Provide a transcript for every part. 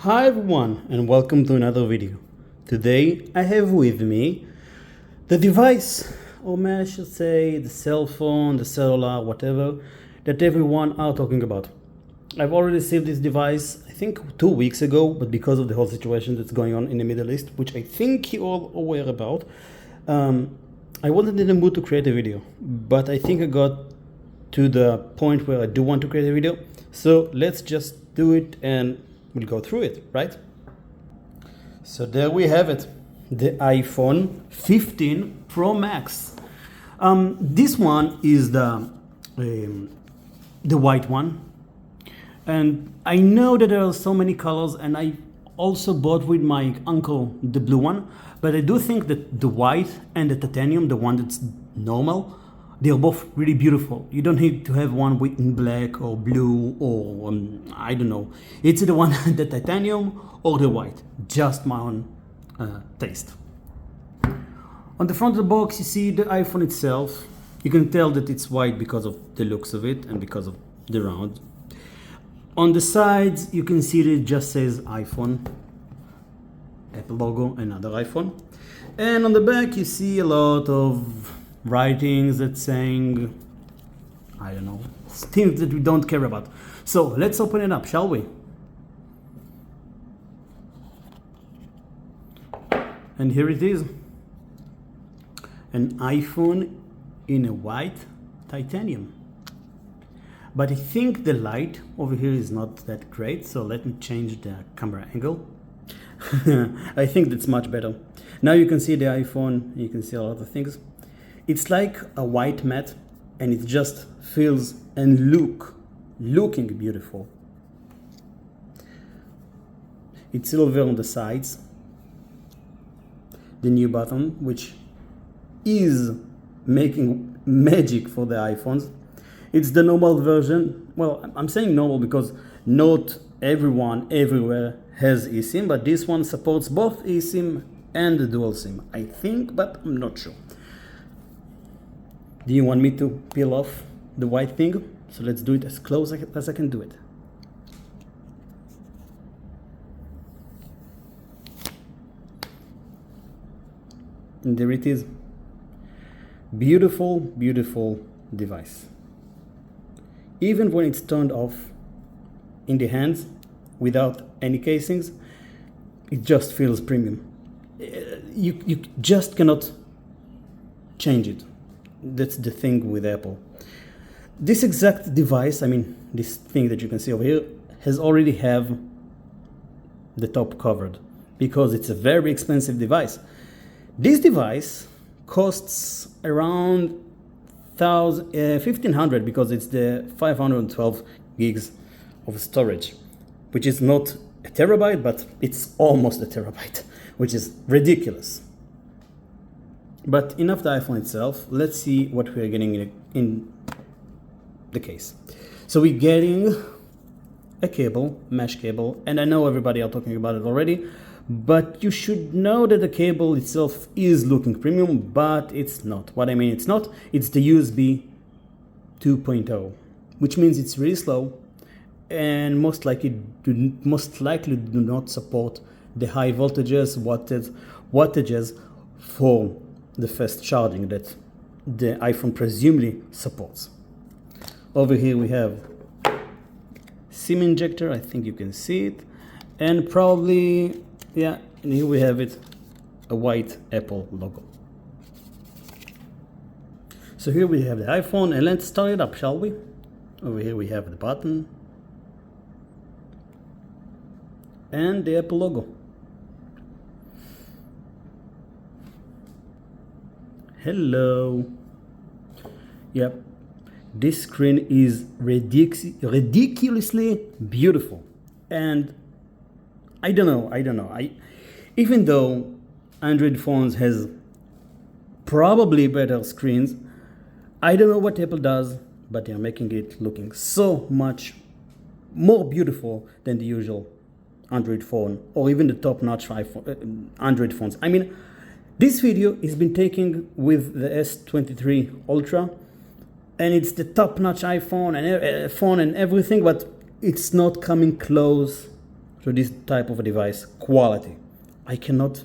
Hi everyone and welcome to another video. Today I have with me the device, or may I should say the cell phone, the cellular, whatever, that everyone are talking about. I've already received this device I think 2 weeks ago, but because of the whole situation that's going on in the Middle East, which I think you're all aware about, I wasn't in the mood to create a video, but I think I got to the point where I do want to create a video. So let's just do it and we'll go through it, right? So there we have it, the iPhone 15 Pro Max. This one is the white one, and I know that there are so many colors, and I also bought with my uncle the blue one, but I do think that the white and the titanium, the one that's normal, they're both really beautiful. You don't need to have one with in black or blue or I don't know. It's the one, the titanium or the white. Just my own taste. On the front of the box, you see the iPhone itself. You can tell that it's white because of the looks of it and because of the round. On the sides, you can see that it just says iPhone, Apple logo, another iPhone. And on the back, you see a lot of writings that saying, I don't know, things that we don't care about. So let's open it up, shall we? And here it is, an iPhone in a white titanium. But I think the light over here is not that great, so let me change the camera angle. I think that's much better. Now you can see the iPhone, you can see a lot of things. It's like a white matte, and it just feels and looking beautiful. It's silver on the sides. The new button, which is making magic for the iPhones. It's the normal version. Well, I'm saying normal because not everyone everywhere has eSIM, but this one supports both eSIM and the dual SIM, I think, but I'm not sure. Do you want me to peel off the white thing? So let's do it as close as I can do it. And there it is. Beautiful, beautiful device. Even when it's turned off in the hands without any casings, it just feels premium. You just cannot change it. That's the thing with Apple. This exact device, I mean, this thing that you can see over here, has already have the top covered because it's a very expensive device. This device costs around $1,500 because it's the 512 gigs of storage, which is not a terabyte, but it's almost a terabyte, which is ridiculous. But enough the iPhone itself. Let's see what we are getting in the case. So we're getting a cable, mesh cable, and I know everybody are talking about it already, but you should know that the cable itself is looking premium, but it's not. What I mean it's not, it's the USB 2.0, which means it's really slow and most likely do not support the high voltages, wattages for the fast charging that the iPhone presumably supports. Over here we have SIM injector, I think you can see it, and probably, yeah, and here we have it, a white Apple logo. So here we have the iPhone, and let's start it up, shall we? Over here we have the button and the Apple logo. Hello. Yep, this screen is ridiculously beautiful, and I don't know. Even though Android phones has probably better screens, I don't know what Apple does, but they're making it looking so much more beautiful than the usual Android phone or even the top-notch Android phones. I mean, this video has been taken with the S23 Ultra, and it's the top-notch iPhone and phone and everything, but it's not coming close to this type of a device quality. I cannot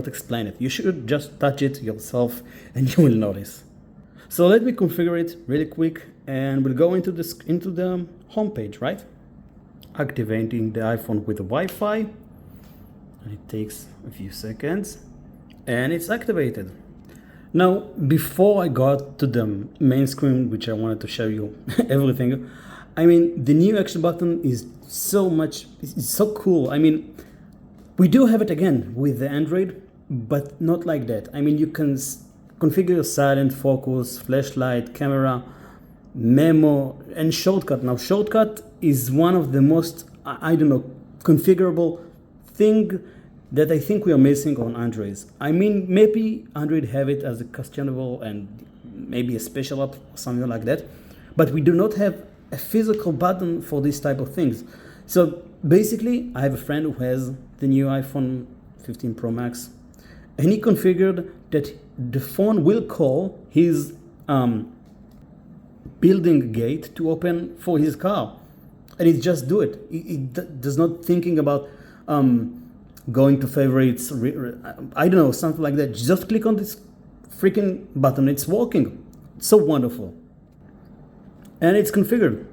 explain it. You should just touch it yourself and you will notice. So let me configure it really quick and we'll go into the home page, right? Activating the iPhone with the Wi-Fi. And it takes a few seconds and it's activated. Now, before I got to the main screen, which I wanted to show you everything, I mean, the new action button is it's so cool. I mean, we do have it again with the Android, but not like that. I mean, you can configure silent, focus, flashlight, camera, memo, and shortcut. Now, shortcut is one of the most, I don't know, configurable thing that I think we are missing on Androids. I mean, maybe Android have it as a customizable and maybe a special app or something like that, but we do not have a physical button for this type of things. So basically, I have a friend who has the new iPhone 15 Pro Max, and he configured that the phone will call his building gate to open for his car, and it just do it. It does not thinking about going to favorites, I don't know, something like that. Just click on this freaking button. It's working. It's so wonderful. And it's configured.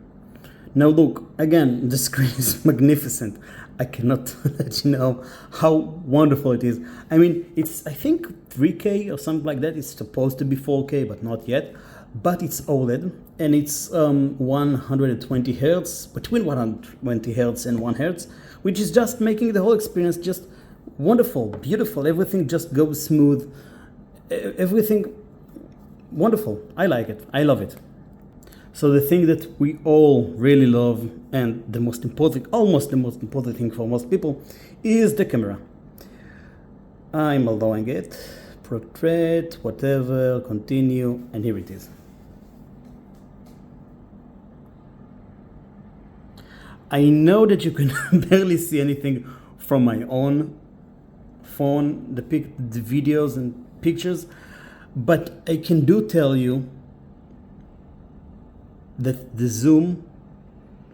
Now look, again, the screen is magnificent. I cannot let you know how wonderful it is. I mean, it's, I think 3K or something like that. It's supposed to be 4K, but not yet. But it's OLED and it's 120 Hertz, between 120 Hertz and 1 Hertz, which is just making the whole experience just wonderful, beautiful. Everything just goes smooth. Everything wonderful. I like it. I love it. So the thing that we all really love, and the most important, almost the most important thing for most people, is the camera. I'm allowing it, portrait, whatever, continue, and here it is. I know that you can barely see anything from my own phone, the videos and pictures, but I can do tell you that the zoom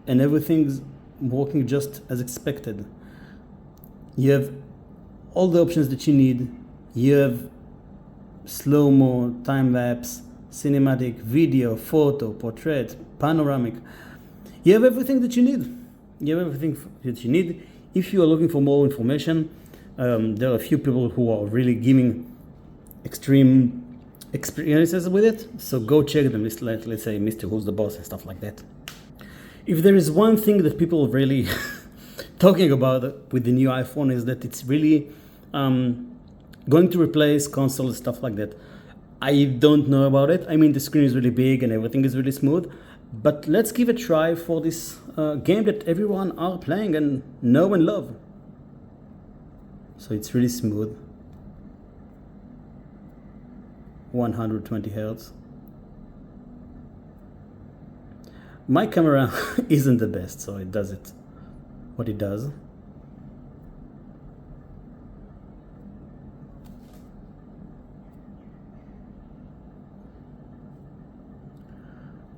and everything's working just as expected. You have all the options that you need. You have slow-mo, time-lapse, cinematic, video, photo, portrait, panoramic. You have everything that you need. You have everything that you need. If you are looking for more information, there are a few people who are really giving extreme experiences with it, so go check them. Let's say Mr. Who's the Boss and stuff like that. If there is one thing that people really talking about with the new iPhone is that it's really going to replace console and stuff like that. I don't know about it. I mean, the screen is really big and everything is really smooth, but let's give it a try for this game that everyone are playing and know and love. So it's really smooth. 120 Hertz. My camera isn't the best, so it does it what it does.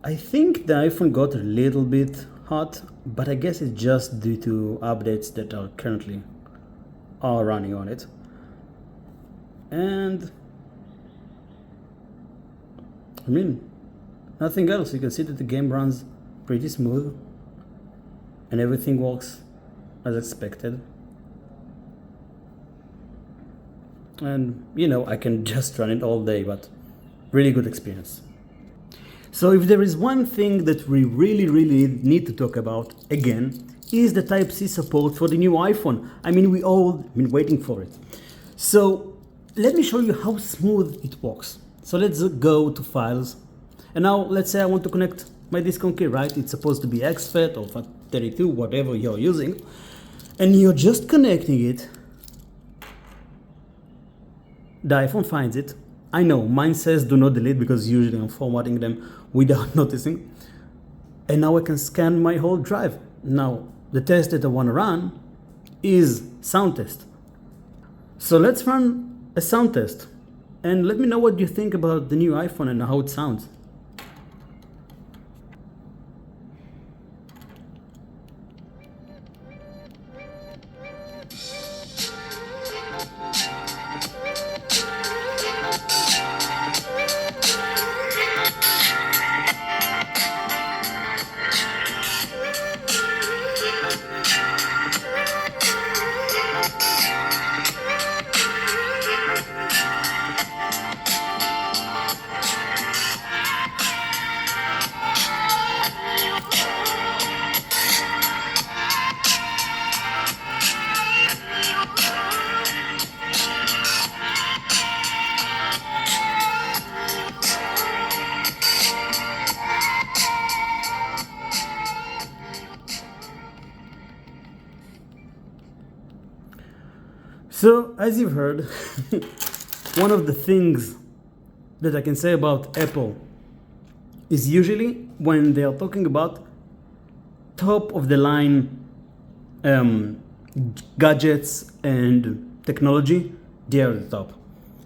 I think the iPhone got a little bit hot, but I guess it's just due to updates that are currently running on it. And I mean, nothing else. You can see that the game runs pretty smooth and everything works as expected. And you know, I can just run it all day, but really good experience. So if there is one thing that we really need to talk about again, is the Type-C support for the new iPhone. I mean, we all been waiting for it. So let me show you how smooth it works. So let's go to files. And now let's say I want to connect my disk on key, right? It's supposed to be exFAT or FAT32, whatever you're using. And you're just connecting it. The iPhone finds it. I know, mine says do not delete because usually I'm formatting them without noticing. And now I can scan my whole drive. Now, the test that I want to run is sound test. So let's run a sound test. And let me know what you think about the new iPhone and how it sounds. So, as you've heard, one of the things that I can say about Apple is usually when they are talking about top of the line gadgets and technology, they are the top.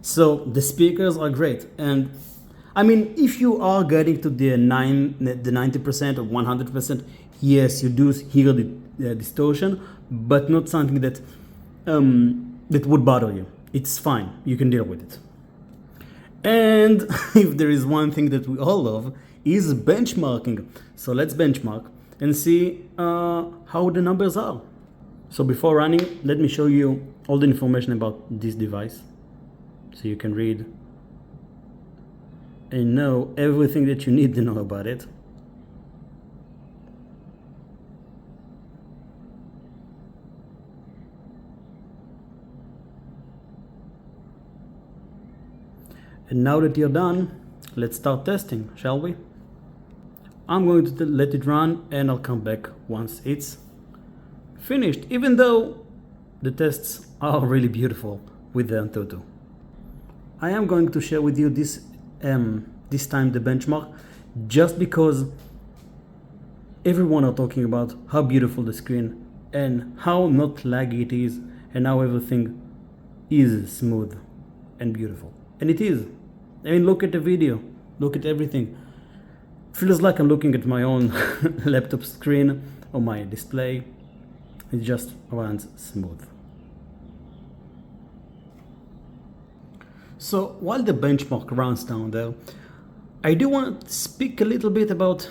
So the speakers are great, and I mean, if you are getting to the 90% or 100%, yes, you do hear the distortion, but not something that that would bother you. It's fine, you can deal with it. And if there is one thing that we all love, is benchmarking. So let's benchmark and see how the numbers are. So before running, let me show you all the information about this device, so you can read and know everything that you need to know about it. And now that you're done, let's start testing, shall we? I'm going to let it run and I'll come back once it's finished, even though the tests are really beautiful with the Antutu. I am going to share with you this time the benchmark, just because everyone are talking about how beautiful the screen and how not laggy it is, and how everything is smooth and beautiful. And it is. I mean, look at the video, look at everything. Feels like I'm looking at my own laptop screen or my display. It just runs smooth. So while the benchmark runs down there, I do want to speak a little bit about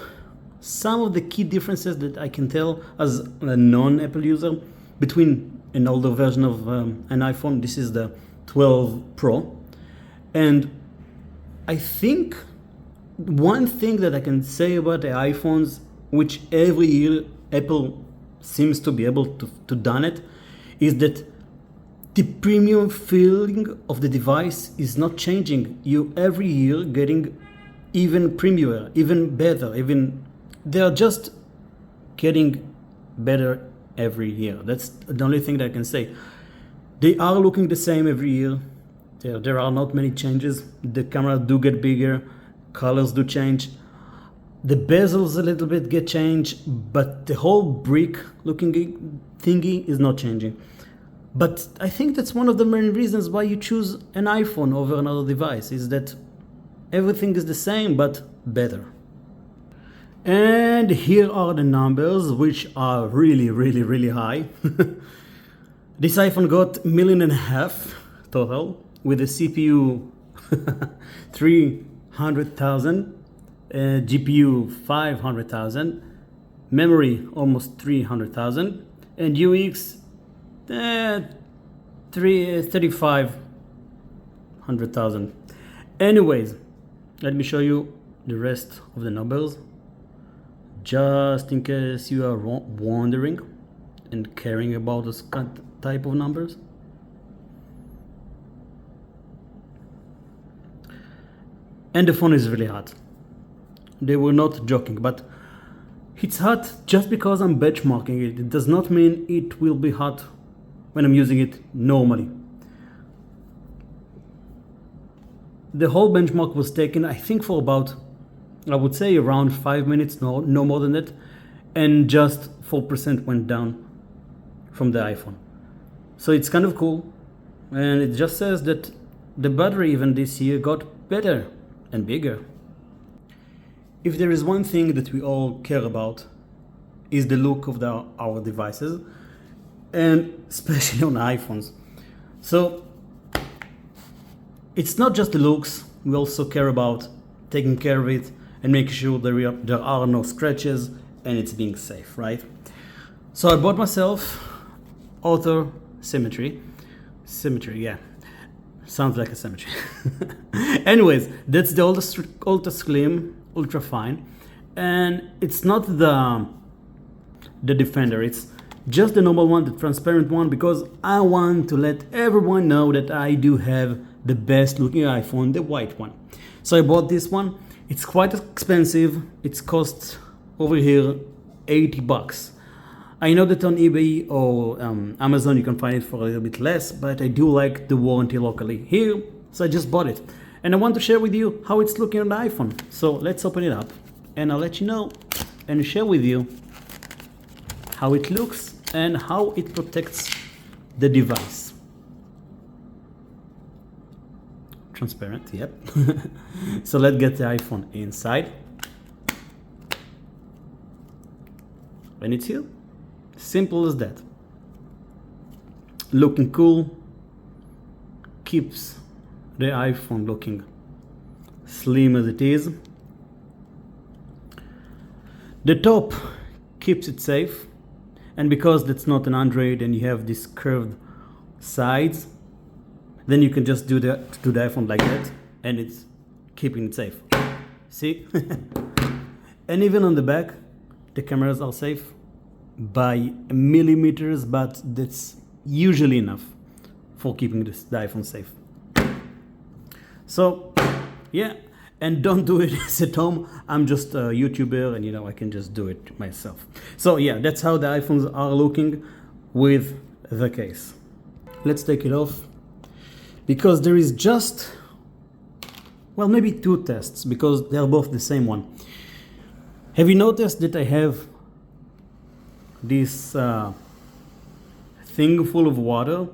some of the key differences that I can tell as a non-Apple user between an older version of an iPhone. This is the 12 Pro. And I think one thing that I can say about the iPhones, which every year Apple seems to be able to done it, is that the premium feeling of the device is not changing. You every year getting even premium, even better, they are just getting better every year. That's the only thing that I can say. They are looking the same every year. There are not many changes. The camera do get bigger, colors do change, the bezels a little bit get changed, but the whole brick looking thingy is not changing. But I think that's one of the main reasons why you choose an iPhone over another device, is that everything is the same but better. And here are the numbers, which are really high. This iPhone got 1.5 million total, with a CPU 300,000, GPU 500,000, memory almost 300,000, and UX 3,500,000. Anyways, let me show you the rest of the numbers, just in case you are wondering and caring about this type of numbers. And the phone is really hot. They were not joking, but it's hot just because I'm benchmarking it. It does not mean it will be hot when I'm using it normally. The whole benchmark was taken, I think, for about, I would say, around 5 minutes, no more than that, and just 4% went down from the iPhone. So it's kind of cool, and it just says that the battery even this year got better and bigger. If there is one thing that we all care about, is the look of our devices, and especially on iPhones. So it's not just the looks, we also care about taking care of it and making sure there are no scratches and it's being safe, right? So I bought myself Otter Symmetry, yeah. Sounds like a Symmetry. Anyways, that's the ultra slim, ultra fine, and it's not the Defender. It's just the normal one, the transparent one, because I want to let everyone know that I do have the best looking iPhone, the white one. So I bought this one. It's quite expensive. It costs over here $80. I know that on eBay or Amazon you can find it for a little bit less, but I do like the warranty locally here, so I just bought it. And I want to share with you how it's looking on the iPhone. So let's open it up and I'll let you know and share with you how it looks and how it protects the device. Transparent, yep. So let's get the iPhone inside. And it's here. Simple as that. Looking cool. Keeps the iPhone looking slim as it is. The top keeps it safe. And because that's not an Android and you have these curved sides, then you can just do the iPhone like that and it's keeping it safe. See? And even on the back, the cameras are safe by millimeters, but that's usually enough for keeping the iPhone safe. So, yeah, and don't do it at home. I'm just a YouTuber and I can just do it myself. So yeah, that's how the iPhones are looking with the case. Let's take it off because there is just, well, maybe two tests because they're both the same one. Have you noticed that I have this thing full of water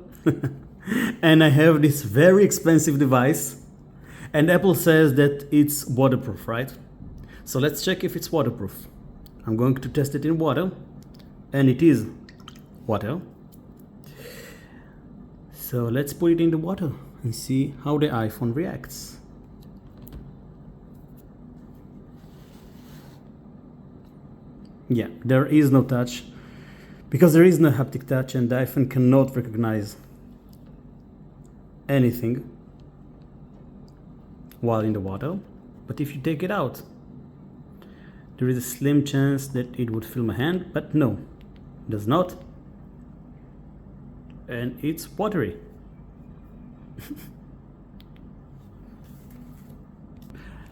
and I have this very expensive device and Apple says that it's waterproof, right? So let's check if it's waterproof. I'm going to test it in water and it is water. So let's put it in the water and see how the iPhone reacts. Yeah, there is no touch because there is no haptic touch and the iPhone cannot recognize anything while in the water. But if you take it out, there is a slim chance that it would feel my hand, but no, it does not. And it's watery.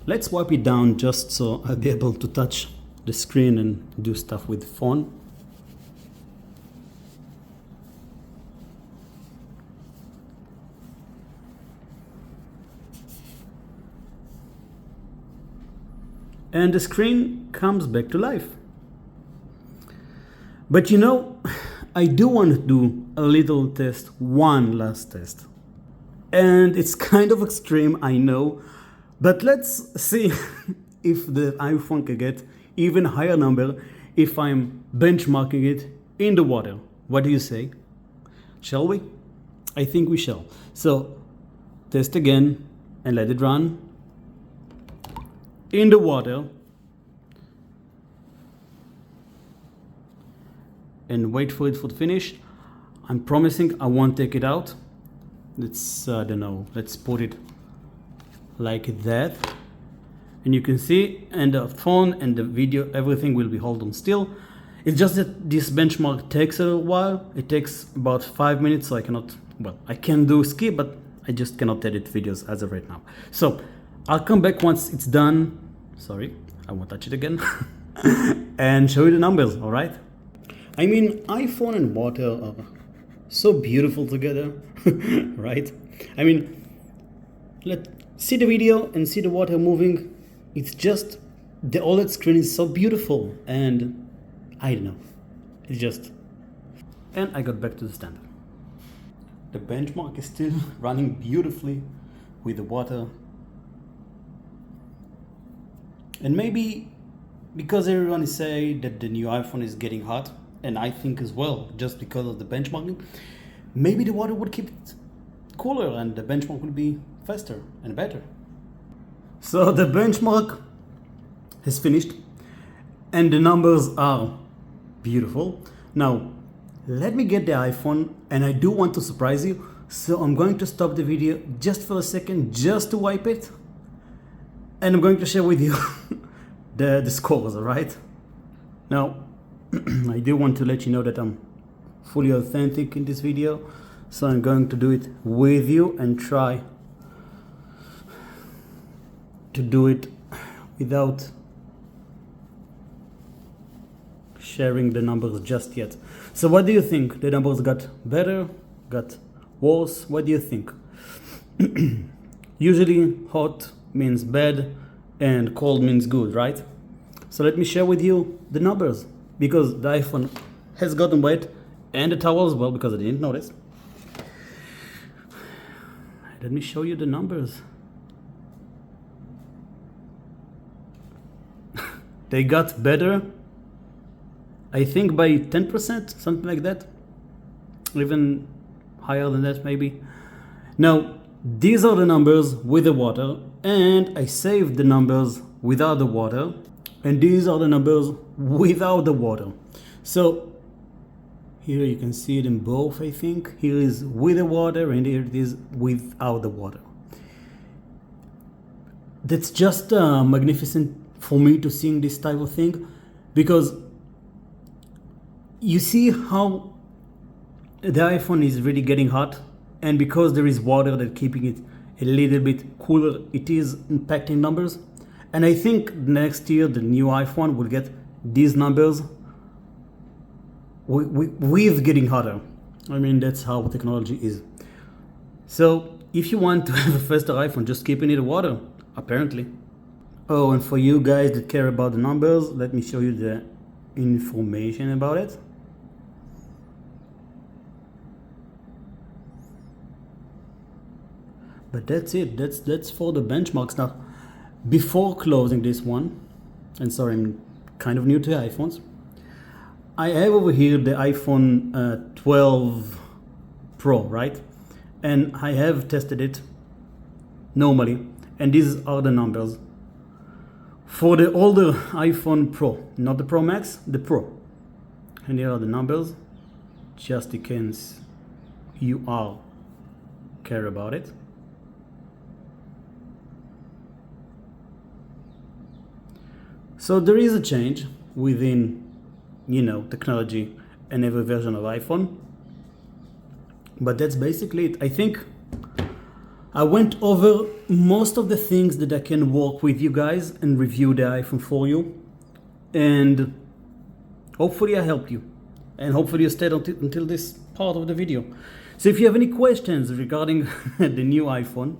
Let's wipe it down just so I'll be able to touch the screen and do stuff with the phone. And the screen comes back to life. But I do want to do a little test, one last test. And it's kind of extreme, I know, but let's see if the iPhone can get even higher number if I'm benchmarking it in the water. What do you say? Shall we? I think we shall. So test again and let it run in the water and wait for it to finish. I'm promising I won't take it out. Let's I don't know, let's put it like that. And you can see, and the phone and the video, everything will be held on still. It's just that this benchmark takes a while. It takes about 5 minutes, so I can do skip, but I just cannot edit videos as of right now. So I'll come back once it's done. Sorry, I won't touch it again. And show you the numbers, all right? I mean, iPhone and water are so beautiful together, right? I mean, let's see the video and see the water moving. It's just, the OLED screen is so beautiful and I don't know, it's just, and I got back to the stand. The benchmark is still running beautifully with the water. And maybe because everyone is saying that the new iPhone is getting hot, and I think as well, just because of the benchmarking, maybe the water would keep it cooler and the benchmark will be faster and better. So the benchmark has finished and the numbers are beautiful. Now, let me get the iPhone and I do want to surprise you. So I'm going to stop the video just for a second, just to wipe it. And I'm going to share with you the scores, all right? Now, I do want to let you know that I'm fully authentic in this video. So I'm going to do it with you and try to do it without sharing the numbers just yet. So what do you think? The numbers got better, got worse? What do you think? Usually hot means bad and cold means good, right? So let me share with you the numbers, because the iPhone has gotten wet and the towel as well, because I didn't notice. Let me show you the numbers. They got better, I think by 10%, something like that. Even higher than that maybe. Now, these are the numbers with the water, and I saved the numbers without the water, and these are the numbers without the water. So here you can see it in both, I think. Here is with the water and here it is without the water. That's just magnificent for me to seeing this type of thing, because you see how the iPhone is really getting hot, and because there is water that keeping it a little bit cooler, it is impacting numbers. And I think next year the new iPhone will get these numbers with getting hotter. I mean, that's how technology is. So if you want to have a faster iPhone, just keep it in the water, apparently. Oh, and for you guys that care about the numbers, let me show you the information about it. But that's it. That's for the benchmarks. Now, before closing this one, and sorry, I'm kind of new to iPhones, I have over here the iPhone 12 Pro, right? And I have tested it normally, and these are the numbers. For the older iPhone Pro, not the Pro Max, the Pro. And here are the numbers, just in case you all care about it. So there is a change within, technology and every version of iPhone. But that's basically it. I think I went over most of the things that I can work with you guys and review the iPhone for you. And hopefully I helped you. And hopefully you stayed until this part of the video. So if you have any questions regarding the new iPhone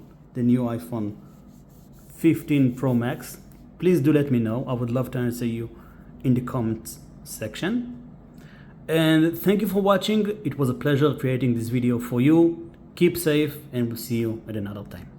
15 Pro Max, please do let me know. I would love to answer you in the comments section. And thank you for watching. It was a pleasure creating this video for you. Keep safe, and we'll see you at another time.